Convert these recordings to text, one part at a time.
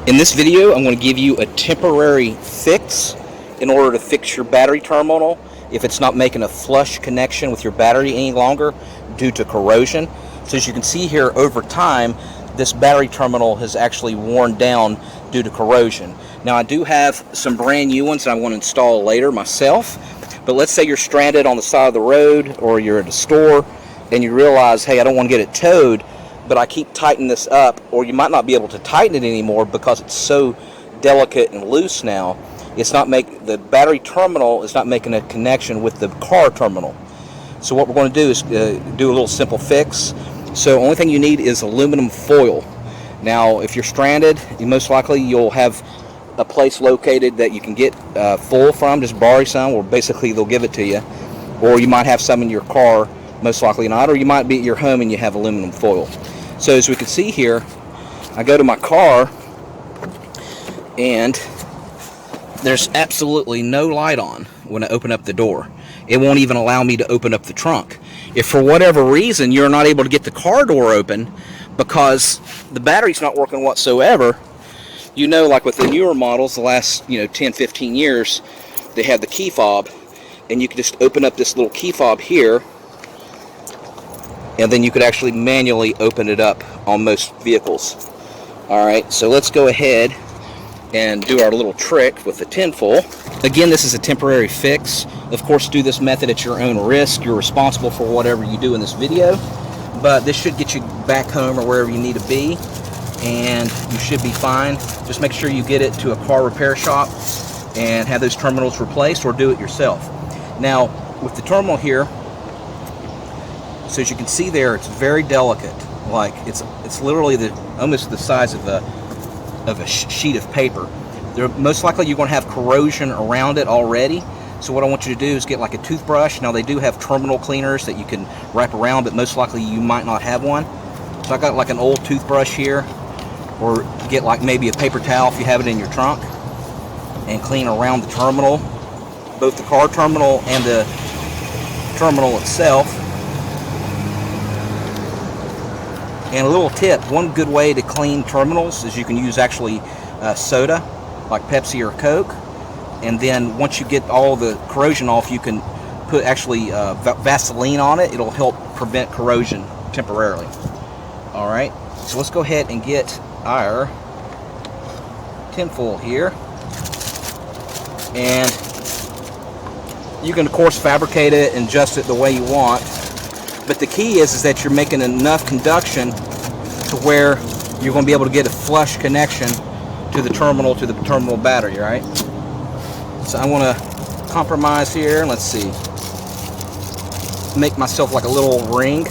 In this video, I'm going to give you a temporary fix in order to fix your battery terminal if it's not making a flush connection with your battery any longer due to corrosion. So as you can see here, over time, this battery terminal has actually worn down due to corrosion. Now I do have some brand new ones I want to install later myself, but let's say you're stranded on the side of the road or you're at a store and you realize, hey, I don't want to get it towed, but I keep tightening this up, or you might not be able to tighten it anymore because it's so delicate and loose now. The battery terminal is not making a connection with the car terminal. So what we're going to do is do a little simple fix. So only thing you need is aluminum foil. Now if you're stranded, most likely you'll have a place located that you can get foil from. Just borrow some, or basically they'll give it to you. Or you might have some in your car, most likely not, or you might be at your home and you have aluminum foil. So as we can see here, I go to my car and there's absolutely no light on when I open up the door. It won't even allow me to open up the trunk. If for whatever reason you're not able to get the car door open because the battery's not working whatsoever, like with the newer models, the last 10-15 years, they have the key fob, and you can just open up this little key fob here, and then you could actually manually open it up on most vehicles. Alright, so let's go ahead and do our little trick with the tinfoil. Again, this is a temporary fix. Of course, do this method at your own risk. You're responsible for whatever you do in this video, but this should get you back home or wherever you need to be, and you should be fine. Just make sure you get it to a car repair shop and have those terminals replaced, or do it yourself. Now, with the terminal here, so as you can see there, it's very delicate. Like it's literally almost the size of a sheet of paper. Most likely you're going to have corrosion around it already. So what I want you to do is get like a toothbrush. Now they do have terminal cleaners that you can wrap around, but most likely you might not have one. So I got like an old toothbrush here, or get like maybe a paper towel if you have it in your trunk, and clean around the terminal, both the car terminal and the terminal itself. And a little tip, one good way to clean terminals is you can use actually soda, like Pepsi or Coke, and then once you get all the corrosion off, you can put actually Vaseline on it. It'll help prevent corrosion temporarily. Alright, so let's go ahead and get our tinfoil here, and you can of course fabricate it and adjust it the way you want. But the key is that you're making enough conduction to where you're going to be able to get a flush connection to the terminal battery, right? So I want to compromise here. Let's see. Make myself like a little ring.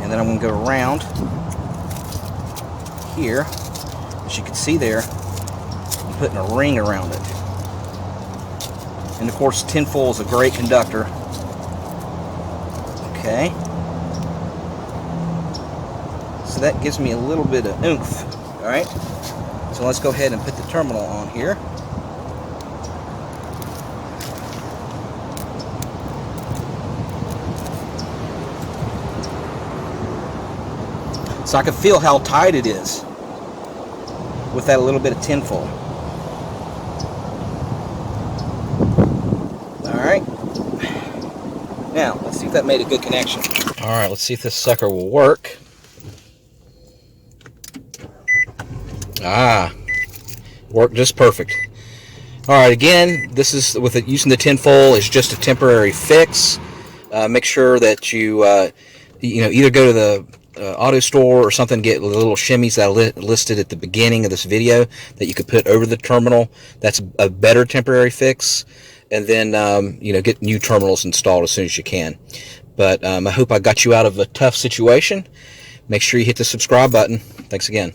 And then I'm going to go around here. As you can see there, I'm putting a ring around it. And of course, tinfoil is a great conductor. Okay. So that gives me a little bit of oomph. Alright. So let's go ahead and put the terminal on here. So I can feel how tight it is with that little bit of tinfoil. Alright, now let's see if that made a good connection. Alright, let's see if this sucker will work. Worked just perfect. Alright, again, this is with it using the tinfoil is just a temporary fix. Make sure that you either go to the auto store or something, get little shimmies that are listed at the beginning of this video that you could put over the terminal. That's a better temporary fix. And then get new terminals installed as soon as you can. But I hope I got you out of a tough situation. Make sure you hit the subscribe button. Thanks again.